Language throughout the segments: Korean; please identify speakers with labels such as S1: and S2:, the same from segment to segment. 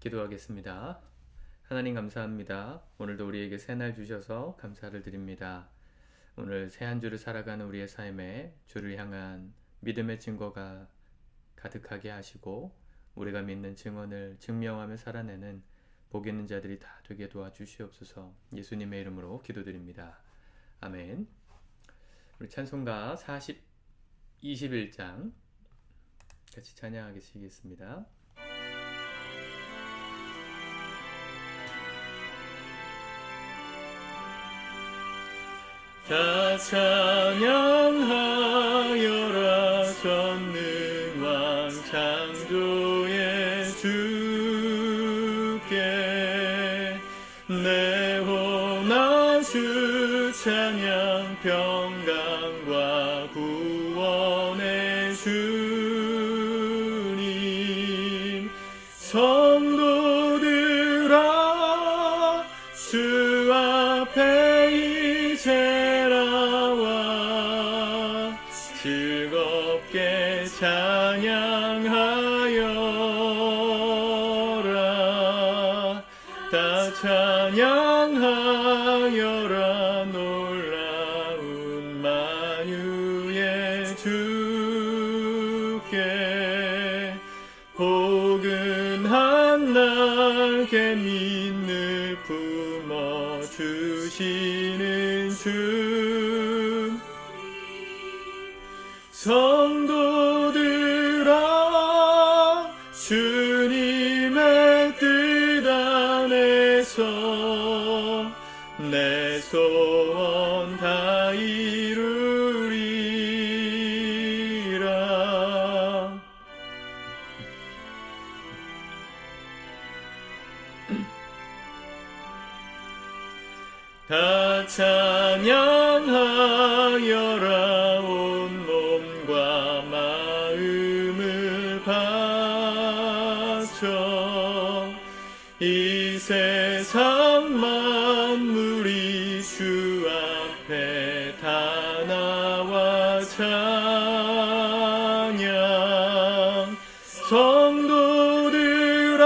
S1: 기도하겠습니다. 하나님 감사합니다. 오늘도 우리에게 새 날 주셔서 감사를 드립니다. 오늘 새 한 주를 살아가는 우리의 삶에 주를 향한 믿음의 증거가 가득하게 하시고 우리가 믿는 증언을 증명하며 살아내는 복 있는 자들이 다 되게 도와주시옵소서. 예수님의 이름으로 기도드립니다. 아멘. 우리 찬송가 21장 같이 찬양하시겠습니다. 다 찬양하여라 전능왕 창조의 주께 내 혼한 주 찬양 평강과 구원의 주님 성도들아 주 앞에 이제 즐겁게 찬양하여라 다 찬양하여라 놀라운 만유의 주께 포근한 날개 믿는 품어 주시는 주 성도들아 주님의 뜻 안에서 내 소원 다 이루리라. 다 찬양하여라 온 몸과 마음을 바쳐 이 세상 만물이 주 앞에 다 나와 찬양 성도들아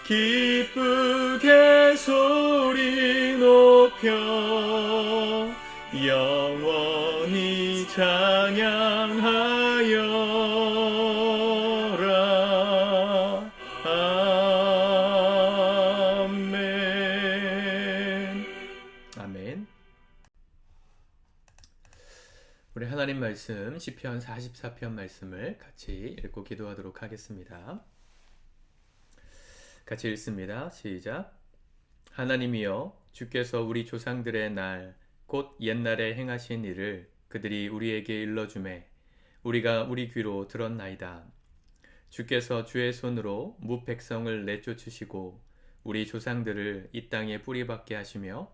S1: 기쁘게 소리 높여 영원히 찬양하여라. 아멘. 아멘. 우리 하나님 말씀 시편 44편 말씀을 같이 읽고 기도하도록 하겠습니다. 같이 읽습니다. 시작. 하나님이여 주께서 우리 조상들의 날 곧 옛날에 행하신 일을 그들이 우리에게 일러주매 우리가 우리 귀로 들었나이다. 주께서 주의 손으로 무백성을 내쫓으시고 우리 조상들을 이 땅에 뿌리박게 하시며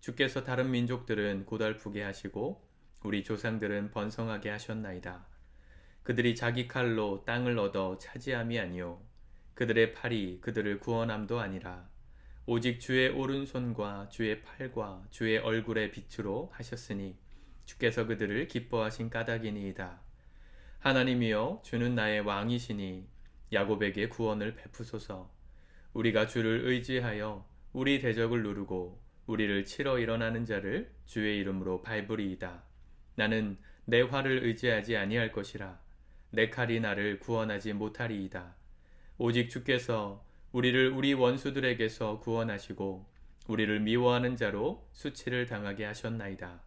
S1: 주께서 다른 민족들은 고달프게 하시고 우리 조상들은 번성하게 하셨나이다. 그들이 자기 칼로 땅을 얻어 차지함이 아니요 그들의 팔이 그들을 구원함도 아니라 오직 주의 오른손과 주의 팔과 주의 얼굴의 빛으로 하셨으니 주께서 그들을 기뻐하신 까닭이니이다. 하나님이여 주는 나의 왕이시니 야곱에게 구원을 베푸소서. 우리가 주를 의지하여 우리 대적을 누르고 우리를 치러 일어나는 자를 주의 이름으로 밟으리이다. 나는 내 활을 의지하지 아니할 것이라. 내 칼이 나를 구원하지 못하리이다. 오직 주께서 우리를 우리 원수들에게서 구원하시고 우리를 미워하는 자로 수치를 당하게 하셨나이다.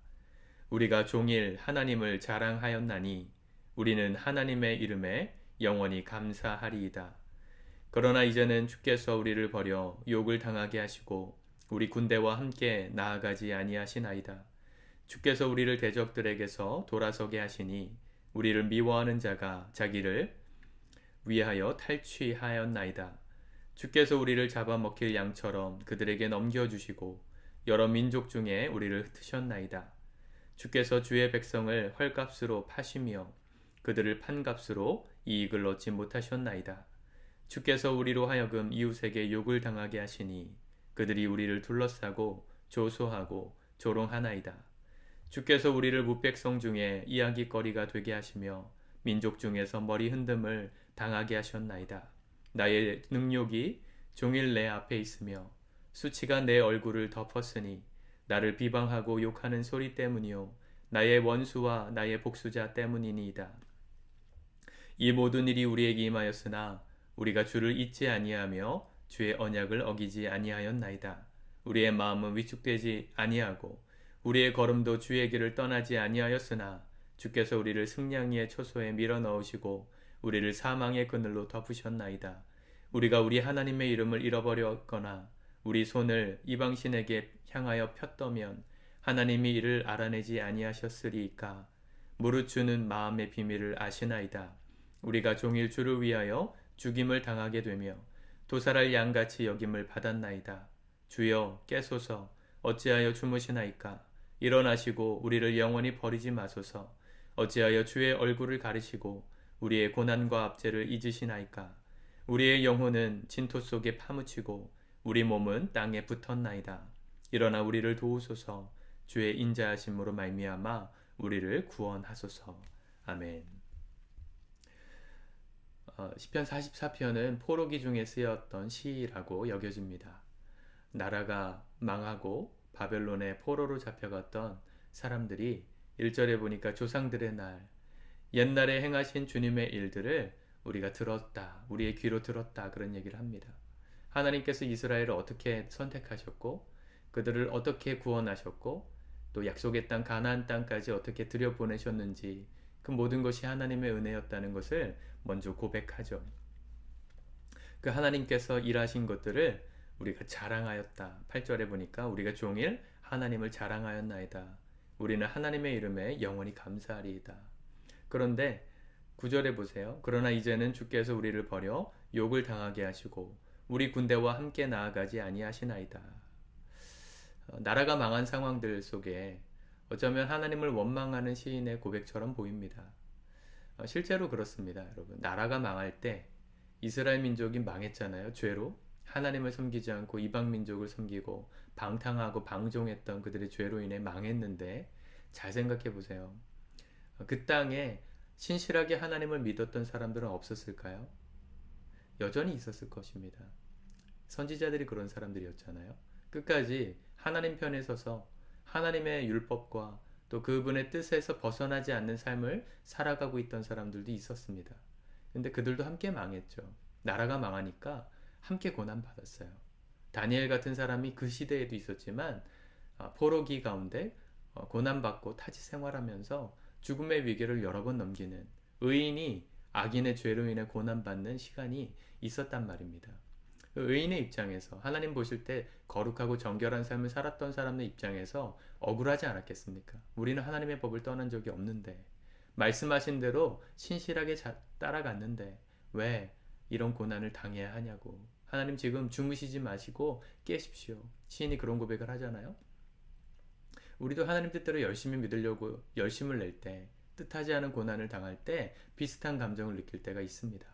S1: 우리가 종일 하나님을 자랑하였나니 우리는 하나님의 이름에 영원히 감사하리이다. 그러나 이제는 주께서 우리를 버려 욕을 당하게 하시고 우리 군대와 함께 나아가지 아니하시나이다. 주께서 우리를 대적들에게서 돌아서게 하시니 우리를 미워하는 자가 자기를 위하여 탈취하였나이다. 주께서 우리를 잡아먹힐 양처럼 그들에게 넘겨주시고 여러 민족 중에 우리를 흩으셨나이다. 주께서 주의 백성을 헐값으로 파시며 그들을 판값으로 이익을 얻지 못하셨나이다. 주께서 우리로 하여금 이웃에게 욕을 당하게 하시니 그들이 우리를 둘러싸고 조소하고 조롱하나이다. 주께서 우리를 무백성 중에 이야기거리가 되게 하시며 민족 중에서 머리 흔듦을 당하게 하셨나이다. 나의 능욕이 종일 내 앞에 있으며 수치가 내 얼굴을 덮었으니 나를 비방하고 욕하는 소리 때문이요 나의 원수와 나의 복수자 때문이니이다. 이 모든 일이 우리에게 임하였으나 우리가 주를 잊지 아니하며 주의 언약을 어기지 아니하였나이다. 우리의 마음은 위축되지 아니하고 우리의 걸음도 주의 길을 떠나지 아니하였으나 주께서 우리를 승냥이의 초소에 밀어 넣으시고 우리를 사망의 그늘로 덮으셨나이다. 우리가 우리 하나님의 이름을 잃어버렸거나 우리 손을 이방신에게 향하여 폈더면 하나님이 이를 알아내지 아니하셨으리이까. 무릇 주는 마음의 비밀을 아시나이다. 우리가 종일 주를 위하여 죽임을 당하게 되며 도살할 양같이 여김을 받았나이다. 주여 깨소서. 어찌하여 주무시나이까. 일어나시고 우리를 영원히 버리지 마소서. 어찌하여 주의 얼굴을 가리시고 우리의 고난과 압제를 잊으시나이까. 우리의 영혼은 진토 속에 파묻히고 우리 몸은 땅에 붙었나이다. 일어나 우리를 도우소서. 주의 인자하심으로 말미암아 우리를 구원하소서. 아멘. 시편 44편은 포로기 중에 쓰였던 시라고 여겨집니다. 나라가 망하고 바벨론의 포로로 잡혀갔던 사람들이 1절에 보니까 조상들의 날, 옛날에 행하신 주님의 일들을 우리가 들었다, 우리의 귀로 들었다, 그런 얘기를 합니다. 하나님께서 이스라엘을 어떻게 선택하셨고 그들을 어떻게 구원하셨고 또 약속의 땅 가나안 땅까지 어떻게 들여보내셨는지 그 모든 것이 하나님의 은혜였다는 것을 먼저 고백하죠. 그 하나님께서 일하신 것들을 우리가 자랑하였다. 8절에 보니까 우리가 종일 하나님을 자랑하였나이다. 우리는 하나님의 이름에 영원히 감사하리이다. 그런데 9절에 보세요. 그러나 이제는 주께서 우리를 버려 욕을 당하게 하시고 우리 군대와 함께 나아가지 아니하시나이다. 나라가 망한 상황들 속에 어쩌면 하나님을 원망하는 시인의 고백처럼 보입니다. 실제로 그렇습니다, 여러분. 나라가 망할 때 이스라엘 민족이 망했잖아요. 죄로 하나님을 섬기지 않고 이방 민족을 섬기고 방탕하고 방종했던 그들의 죄로 인해 망했는데 잘 생각해 보세요. 그 땅에 신실하게 하나님을 믿었던 사람들은 없었을까요? 여전히 있었을 것입니다. 선지자들이 그런 사람들이었잖아요. 끝까지 하나님 편에 서서 하나님의 율법과 또 그분의 뜻에서 벗어나지 않는 삶을 살아가고 있던 사람들도 있었습니다. 근데 그들도 함께 망했죠. 나라가 망하니까 함께 고난받았어요. 다니엘 같은 사람이 그 시대에도 있었지만 포로기 가운데 고난받고 타지 생활하면서 죽음의 위기를 여러 번 넘기는 의인이 악인의 죄로 인해 고난받는 시간이 있었단 말입니다. 의인의 입장에서 하나님 보실 때 거룩하고 정결한 삶을 살았던 사람의 입장에서 억울하지 않았겠습니까? 우리는 하나님의 법을 떠난 적이 없는데 말씀하신 대로 신실하게 따라갔는데 왜 이런 고난을 당해야 하냐고. 하나님 지금 주무시지 마시고 깨십시오. 시인이 그런 고백을 하잖아요. 우리도 하나님 뜻대로 열심히 믿으려고 열심을 낼 때 뜻하지 않은 고난을 당할 때 비슷한 감정을 느낄 때가 있습니다.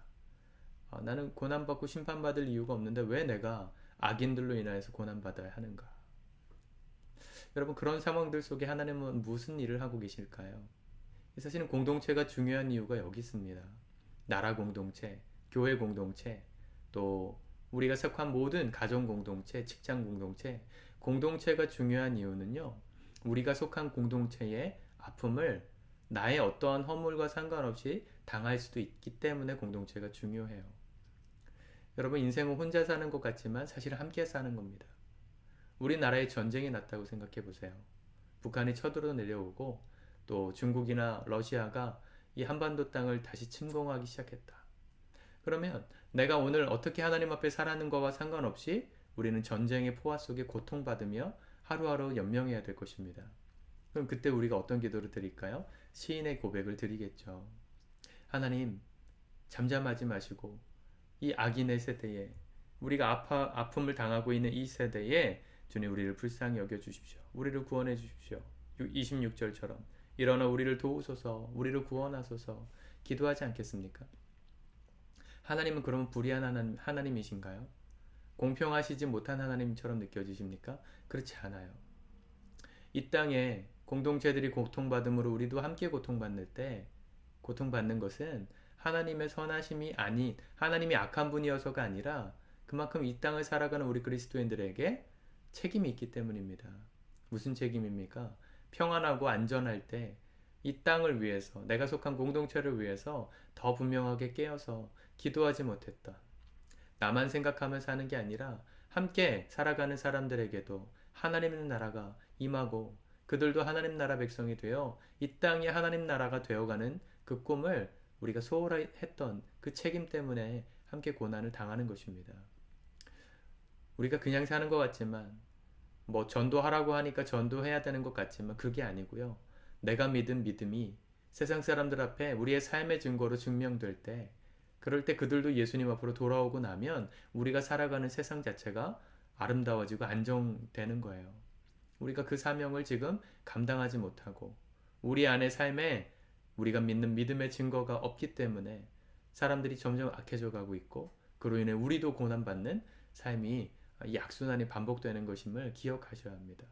S1: 나는 고난받고 심판받을 이유가 없는데 왜 내가 악인들로 인하여서 고난받아야 하는가? 여러분, 그런 상황들 속에 하나님은 무슨 일을 하고 계실까요? 사실은 공동체가 중요한 이유가 여기 있습니다. 나라 공동체, 교회 공동체, 또 우리가 속한 모든 가정 공동체, 직장 공동체, 공동체가 중요한 이유는요, 우리가 속한 공동체의 아픔을 나의 어떠한 허물과 상관없이 당할 수도 있기 때문에 공동체가 중요해요. 여러분, 인생은 혼자 사는 것 같지만 사실 함께 사는 겁니다. 우리나라에 전쟁이 났다고 생각해 보세요. 북한이 쳐들어 내려오고 또 중국이나 러시아가 이 한반도 땅을 다시 침공하기 시작했다. 그러면 내가 오늘 어떻게 하나님 앞에 살아가는 것과 상관없이 우리는 전쟁의 포화 속에 고통받으며 하루하루 연명해야 될 것입니다. 그럼 그때 우리가 어떤 기도를 드릴까요? 시인의 고백을 드리겠죠. 하나님, 잠잠하지 마시고 이 악인의 세대에 우리가 아픔을 당하고 있는 이 세대에 주님 우리를 불쌍히 여겨주십시오. 우리를 구원해 주십시오. 26절처럼 일어나 우리를 도우소서, 우리를 구원하소서 기도하지 않겠습니까? 하나님은 그러면 불의한 하나님이신가요? 공평하시지 못한 하나님처럼 느껴지십니까? 그렇지 않아요. 이 땅에 공동체들이 고통받음으로 우리도 함께 고통받는 때 고통받는 것은 하나님의 선하심이 아닌 하나님이 악한 분이어서가 아니라 그만큼 이 땅을 살아가는 우리 그리스도인들에게 책임이 있기 때문입니다. 무슨 책임입니까? 평안하고 안전할 때 이 땅을 위해서 내가 속한 공동체를 위해서 더 분명하게 깨어서 기도하지 못했다. 나만 생각하며 사는 게 아니라 함께 살아가는 사람들에게도 하나님의 나라가 임하고 그들도 하나님 나라 백성이 되어 이 땅이 하나님 나라가 되어가는 그 꿈을 우리가 소홀했던 그 책임 때문에 함께 고난을 당하는 것입니다. 우리가 그냥 사는 것 같지만 뭐 전도하라고 하니까 전도해야 되는 것 같지만 그게 아니고요. 내가 믿은 믿음이 세상 사람들 앞에 우리의 삶의 증거로 증명될 때 그럴 때 그들도 예수님 앞으로 돌아오고 나면 우리가 살아가는 세상 자체가 아름다워지고 안정되는 거예요. 우리가 그 사명을 지금 감당하지 못하고 우리 안의 삶에 우리가 믿는 믿음의 증거가 없기 때문에 사람들이 점점 악해져 가고 있고 그로 인해 우리도 고난받는 삶이 이 악순환이 반복되는 것임을 기억하셔야 합니다.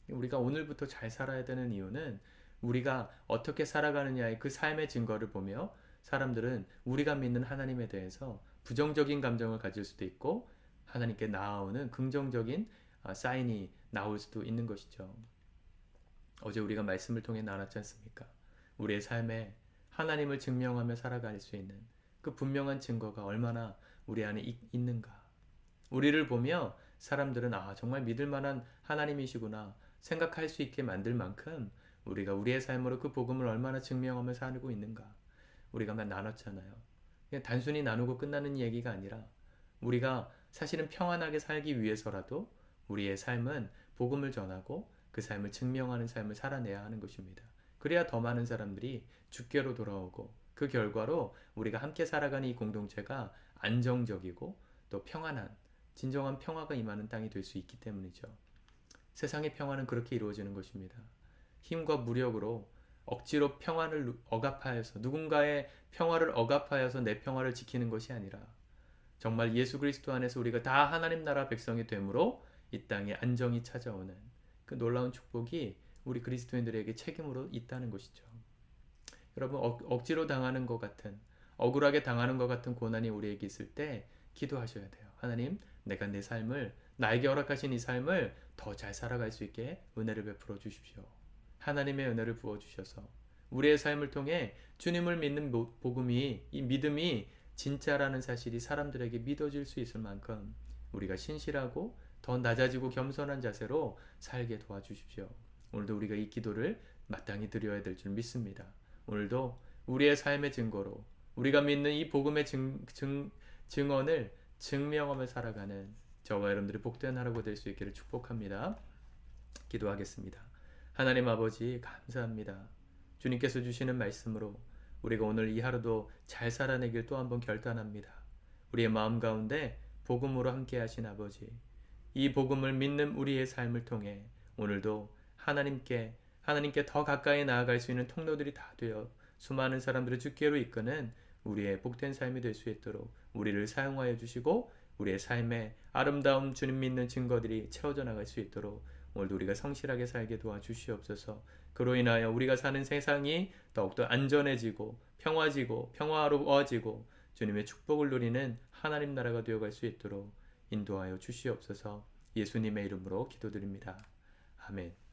S1: 우리가 오늘부터 잘 살아야 되는 이유는 우리가 어떻게 살아가느냐의 그 삶의 증거를 보며 사람들은 우리가 믿는 하나님에 대해서 부정적인 감정을 가질 수도 있고 하나님께 나아오는 긍정적인 사인이 나올 수도 있는 것이죠. 어제 우리가 말씀을 통해 나눴지 않습니까? 우리의 삶에 하나님을 증명하며 살아갈 수 있는 그 분명한 증거가 얼마나 우리 안에 있는가. 우리를 보며 사람들은 정말 믿을 만한 하나님이시구나 생각할 수 있게 만들 만큼 우리가 우리의 삶으로 그 복음을 얼마나 증명하며 살고 있는가. 우리가 나눴잖아요. 그냥 단순히 나누고 끝나는 얘기가 아니라 우리가 사실은 평안하게 살기 위해서라도 우리의 삶은 복음을 전하고 그 삶을 증명하는 삶을 살아내야 하는 것입니다. 그래야 더 많은 사람들이 주께로 돌아오고 그 결과로 우리가 함께 살아가는 이 공동체가 안정적이고 또 평안한 진정한 평화가 임하는 땅이 될 수 있기 때문이죠. 세상의 평화는 그렇게 이루어지는 것입니다. 힘과 무력으로 억지로 평화를 억압하여서 누군가의 평화를 억압하여서 내 평화를 지키는 것이 아니라 정말 예수 그리스도 안에서 우리가 다 하나님 나라 백성이 되므로 이 땅에 안정이 찾아오는 그 놀라운 축복이 우리 그리스도인들에게 책임으로 있다는 것이죠. 여러분 억지로 당하는 것 같은 억울하게 당하는 것 같은 고난이 우리에게 있을 때 기도하셔야 돼요. 하나님 내가 내 삶을 나에게 허락하신 이 삶을 더 잘 살아갈 수 있게 은혜를 베풀어 주십시오. 하나님의 은혜를 부어주셔서 우리의 삶을 통해 주님을 믿는 복음이 이 믿음이 진짜라는 사실이 사람들에게 믿어질 수 있을 만큼 우리가 신실하고 더 낮아지고 겸손한 자세로 살게 도와주십시오. 오늘도 우리가 이 기도를 마땅히 드려야 될 줄 믿습니다. 오늘도 우리의 삶의 증거로 우리가 믿는 이 복음의 증언을 증명하며 살아가는 저와 여러분들이 복된 하루가 될 수 있기를 축복합니다. 기도하겠습니다. 하나님 아버지 감사합니다. 주님께서 주시는 말씀으로 우리가 오늘 이 하루도 잘 살아내길 또 한번 결단합니다. 우리의 마음 가운데 복음으로 함께 하신 아버지, 이 복음을 믿는 우리의 삶을 통해 오늘도 하나님께 더 가까이 나아갈 수 있는 통로들이 다 되어 수많은 사람들을 주께로 이끄는 우리의 복된 삶이 될 수 있도록 우리를 사용하여 주시고 우리의 삶에 아름다운 주님 믿는 증거들이 채워져 나갈 수 있도록 오늘도 우리가 성실하게 살게 도와주시옵소서. 그로 인하여 우리가 사는 세상이 더욱더 안전해지고 평화로워지고 주님의 축복을 누리는 하나님 나라가 되어갈 수 있도록 인도하여 주시옵소서. 예수님의 이름으로 기도드립니다. 아멘.